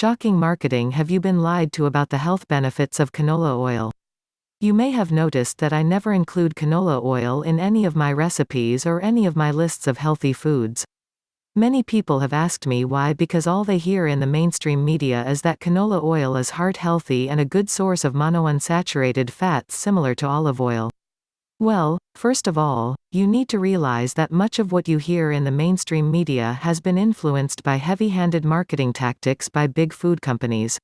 Shocking marketing. Have you been lied to about the health benefits of canola oil? You may have noticed that I never include canola oil in any of my recipes or any of my lists of healthy foods. Many people have asked me why, because all they hear in the mainstream media is that canola oil is heart healthy and a good source of monounsaturated fats similar to olive oil. Well, first of all, you need to realize that much of what you hear in the mainstream media has been influenced by heavy-handed marketing tactics by big food companies.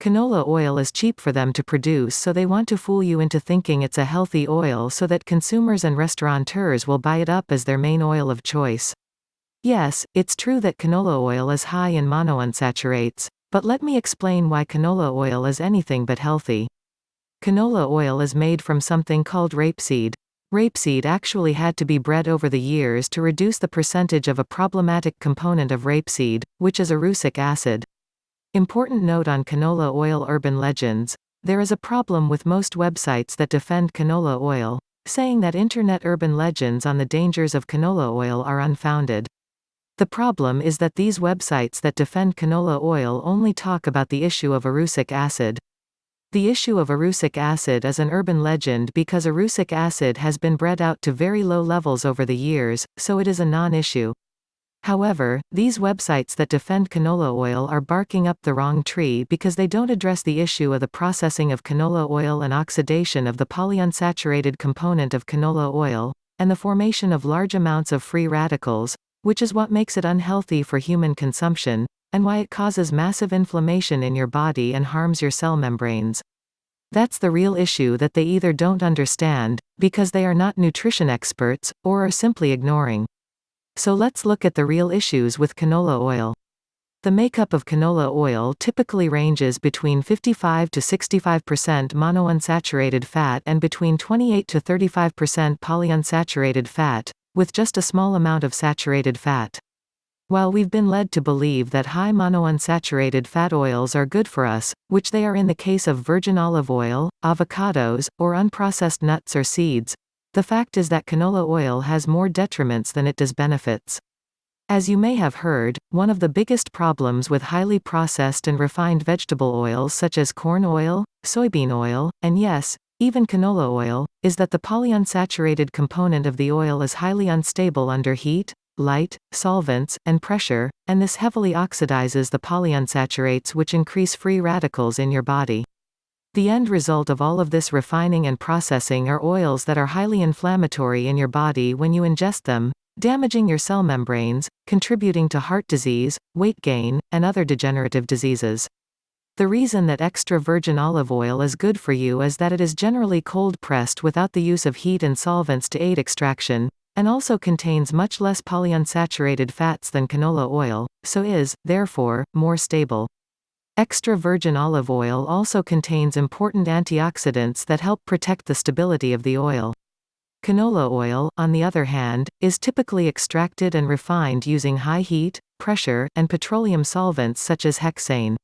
Canola oil is cheap for them to produce, so they want to fool you into thinking it's a healthy oil so that consumers and restaurateurs will buy it up as their main oil of choice. Yes, it's true that canola oil is high in monounsaturates, but let me explain why canola oil is anything but healthy. Canola oil is made from something called rapeseed. Rapeseed actually had to be bred over the years to reduce the percentage of a problematic component of rapeseed, which is erucic acid. Important note on canola oil urban legends. There is a problem with most websites that defend canola oil, saying that internet urban legends on the dangers of canola oil are unfounded. The problem is that these websites that defend canola oil only talk about the issue of erucic acid. The issue of erucic acid is an urban legend because erucic acid has been bred out to very low levels over the years, so it is a non-issue. However, these websites that defend canola oil are barking up the wrong tree because they don't address the issue of the processing of canola oil and oxidation of the polyunsaturated component of canola oil, and the formation of large amounts of free radicals, which is what makes it unhealthy for human consumption, and why it causes massive inflammation in your body and harms your cell membranes. That's the real issue that they either don't understand, because they are not nutrition experts, or are simply ignoring. So let's look at the real issues with canola oil. The makeup of canola oil typically ranges between 55 to 65% monounsaturated fat and between 28 to 35% polyunsaturated fat, with just a small amount of saturated fat. While we've been led to believe that high monounsaturated fat oils are good for us, which they are in the case of virgin olive oil, avocados, or unprocessed nuts or seeds, the fact is that canola oil has more detriments than it does benefits. As you may have heard, one of the biggest problems with highly processed and refined vegetable oils such as corn oil, soybean oil, and yes, even canola oil, is that the polyunsaturated component of the oil is highly unstable under heat, light, solvents, and pressure, and this heavily oxidizes the polyunsaturates, which increase free radicals in your body. The end result of all of this refining and processing are oils that are highly inflammatory in your body when you ingest them, damaging your cell membranes, contributing to heart disease, weight gain, and other degenerative diseases. The reason that extra virgin olive oil is good for you is that it is generally cold-pressed without the use of heat and solvents to aid extraction, and also contains much less polyunsaturated fats than canola oil, so is, therefore, more stable. Extra virgin olive oil also contains important antioxidants that help protect the stability of the oil. Canola oil, on the other hand, is typically extracted and refined using high heat, pressure, and petroleum solvents such as hexane.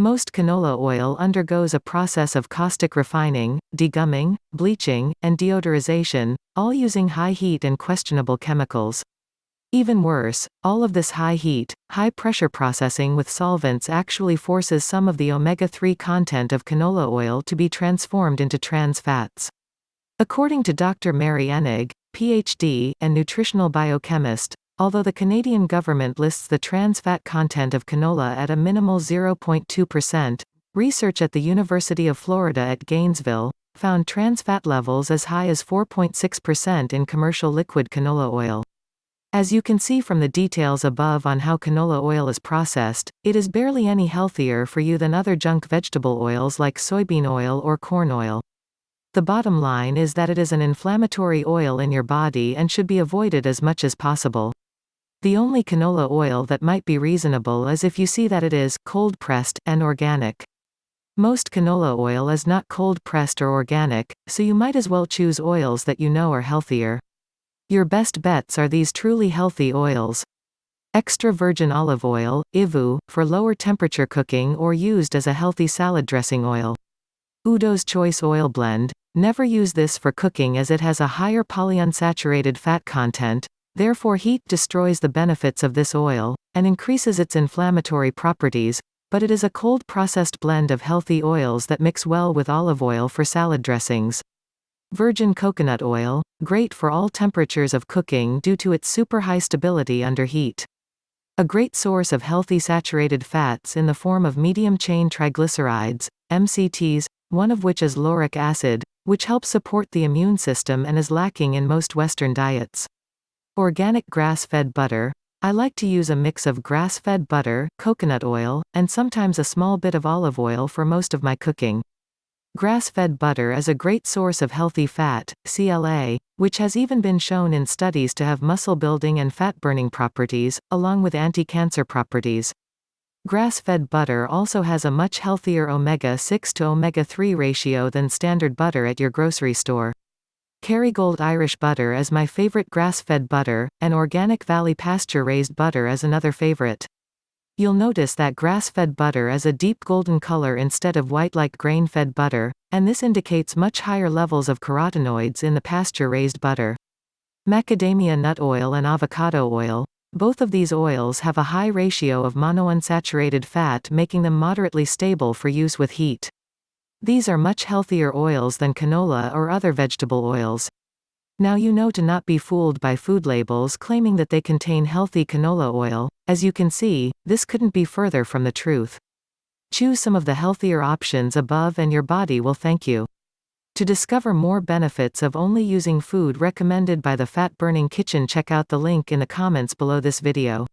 Most canola oil undergoes a process of caustic refining, degumming, bleaching, and deodorization, all using high heat and questionable chemicals. Even worse, all of this high heat, high pressure processing with solvents actually forces some of the omega-3 content of canola oil to be transformed into trans fats. According to Dr. Mary Enig, PhD, and nutritional biochemist, although the Canadian government lists the trans fat content of canola at a minimal 0.2%, research at the University of Florida at Gainesville found trans fat levels as high as 4.6% in commercial liquid canola oil. As you can see from the details above on how canola oil is processed, it is barely any healthier for you than other junk vegetable oils like soybean oil or corn oil. The bottom line is that it is an inflammatory oil in your body and should be avoided as much as possible. The only canola oil that might be reasonable is if you see that it is cold-pressed and organic. Most canola oil is not cold-pressed or organic, so you might as well choose oils that you know are healthier. Your best bets are these truly healthy oils. Extra virgin olive oil, EVU, for lower temperature cooking or used as a healthy salad dressing oil. Udo's Choice Oil Blend. Never use this for cooking as it has a higher polyunsaturated fat content, therefore heat destroys the benefits of this oil, and increases its inflammatory properties, but it is a cold processed blend of healthy oils that mix well with olive oil for salad dressings. Virgin coconut oil, great for all temperatures of cooking due to its super high stability under heat. A great source of healthy saturated fats in the form of medium-chain triglycerides, MCTs, one of which is lauric acid, which helps support the immune system and is lacking in most Western diets. Organic grass-fed butter. I like to use a mix of grass-fed butter, coconut oil, and sometimes a small bit of olive oil for most of my cooking. Grass-fed butter is a great source of healthy fat, CLA, which has even been shown in studies to have muscle-building and fat-burning properties, along with anti-cancer properties. Grass-fed butter also has a much healthier omega-6 to omega-3 ratio than standard butter at your grocery store. Kerrygold Irish butter is my favorite grass-fed butter, and organic Valley pasture-raised butter is another favorite. You'll notice that grass-fed butter is a deep golden color instead of white like grain-fed butter, and this indicates much higher levels of carotenoids in the pasture-raised butter. Macadamia nut oil and avocado oil. Both of these oils have a high ratio of monounsaturated fat, making them moderately stable for use with heat. These are much healthier oils than canola or other vegetable oils. Now you know to not be fooled by food labels claiming that they contain healthy canola oil. As you can see, this couldn't be further from the truth. Choose some of the healthier options above and your body will thank you. To discover more benefits of only using food recommended by the Fat Burning Kitchen, check out the link in the comments below this video.